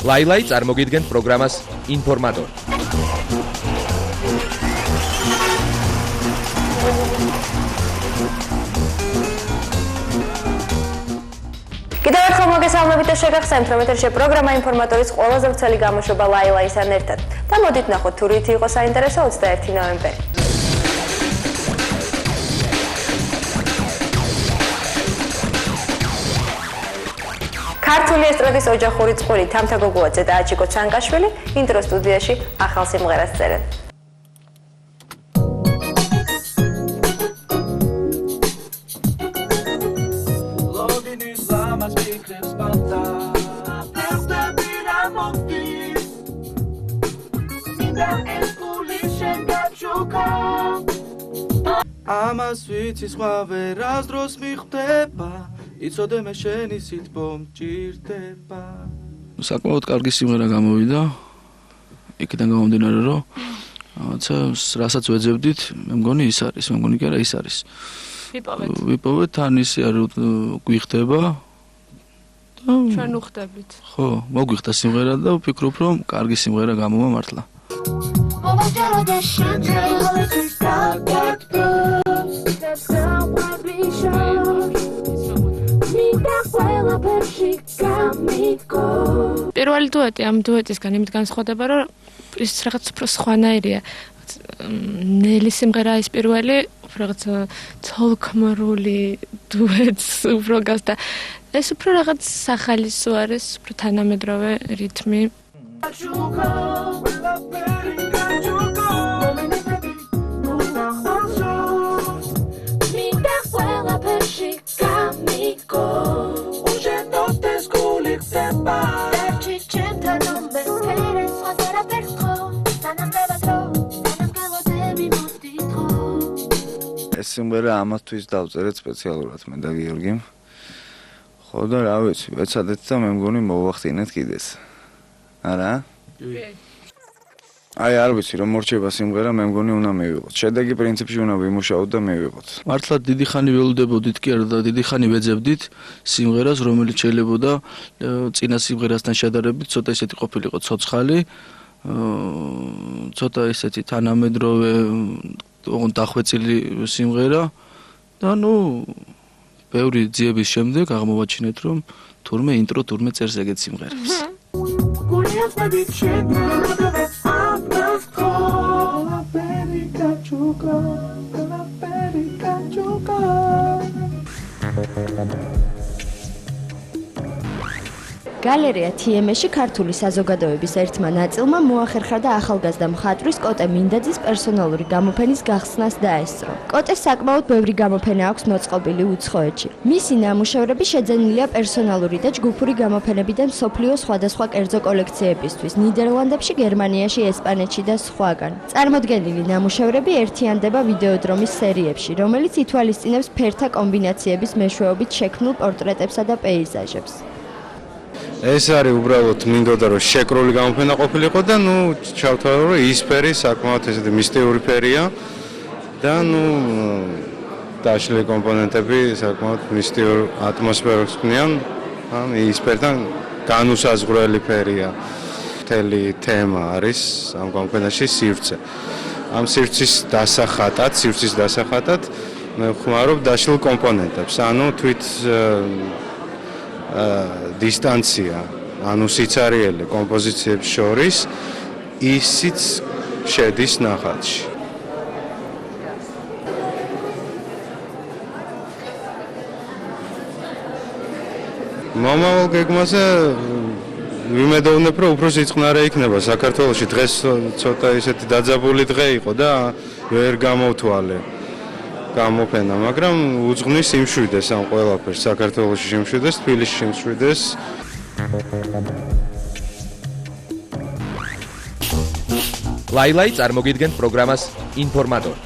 ლაილაი წარმოგიდგენთ პროგრამას ინფორმატორი. კიდევ ერთხელ მოგესალმებით და შეგახსენებთ, რომ ეთერში პროგრამა ინფორმატორის ყველაზე ვრცელი გამოშვება ლაილაისთან ერთად. და მოდით ნახოთ თუ რითი იყო საინტერესო 21 ნოემბერი. ქართული ესტრადის ოჯახური წყური თამთა გოგუაძე და აჩიკო ცანკაშვილი ინტრო სტუდიაში ახალ სიმღერას წერენ. ამას ვიცი სხვა ვერასდროს მიხვდება იცოდე მე შენი სითბო მჭირდება. საკმაოდ კარგი სიმღერა გამოვიდა. იქიდან გამომდინარე რომ რაღაცა რასაც ვეძებდით, მე მგონი ის არის, მე მგონი კი არა ის არის. ვიპოვეთ თან ისე არ გვიხდება. ჩვენ უხდებით. ხო, მოგვიხდა სიმღერა და ვფიქრობ რომ კარგი სიმღერა გამოვა მართლა. პირველი დუეტი ამ დუეტისგან იმით განსხვავდება, რომ ის რაღაც უფრო სხვანაირია. ნელი სიმღერა ის პირველი, რაღაც თოლქმრული დუეტს უფრო გასდა. ეს უფრო რაღაც სახალისო არის, უფრო თანამედროვე რითმი. ეს სიმღერა ამათთვის დავწერეთ სპეციალურად მე და გიორგიმ. ხო და რა ვიცი, ვეცადეთ და მე მგონი მოვახდინეთ კიდეს. არა? აი არ ვიცი რომ მორჩება სიმღერა მე მგონი უნდა მივიღოთ. შედეგი პრინციპში უნდა ვიმუშაოთ და მივიღოთ. მართლა დიდი ხანი ველოდებოდით კი არა და დიდი ხანი ვეძებდით სიმღერას რომელიც შეიძლებოდა წინა სიმღერასთან შედარებით ცოტა ისეთი ყოფილიყო ცოცხალი, ცოტა ისეთი თანამედროვე დახვეწილი სიმღერა და ნუ ბევრი ძიების შემდეგ აღმოვაჩინეთ რომ თურმე ინტრო თურმე წერს ეგეთ სიმღერებს. გალერეა TMS-ში ქართული საზოგადოების ერთმა ნაწილმა მოახერხა და ახალგაზრდა მხატვრის კოტე მინდაძის პერსონალური გამოფენის გახსნას დაესწრო. კოტეს საკმაოდ ბევრი გამოფენა აქვს მოწყობილი უცხოეთში. მისი ნამუშევრები შეძენილია პერსონალური და ჯგუფური გამოფენებიდან მსოფლიოს სხვადასხვა კერძო კოლექციებისთვის, ნიდერლანდებში, გერმანიაში, ესპანეთში და სხვაგან. წარმოდგენილი ნამუშევრები ერთიანდება ვიდეოდრომის სერიებში, რომელიც ითვალისწინებს ფერთა კომბინაციების მეშვეობით შექმნილ პორტრეტებსა და პეიზაჟებს. ეს არის უბრალოდ მინდოდა რომ შეკრული გამოფენა ყოფილიყო და ნუ ჩავთვალე რომ ის ფერი საკმაოდ ესეთი მისტიური ფერია და ნუ დაშლილი კომპონენტები საკმაოდ მისტიურ ატმოსფეროს ქმნიან. ან ის ფერთან განუსაზღვრელი ფერია. მთელი თემა არის ამ გამოფენაში სივრცე. ამ სივრცის დასახატად მე ვხმარობ დაშლილ კომპონენტებს. ანუ თვით დისტანცია, ანუ სიცარიელე კომპოზიციებს შორის ისიც შედის ნახატში. მომავალ გეგმაზე ვიმედოვნებ, რომ უფრო სიწყნარე იქნება საქართველოში. დღეს ცოტა ისეთი დაძაბული დღე იყო და ვერ გამოვთვალე გამოფენა, მაგრამ უძღვნის იმშვიდეს ამ ყველაფერს, საქართველოში შემშვიდეს, თბილისში შემშვიდეს. ლაილაი წარმოგიდგენთ პროგრამას ინფორმატორი.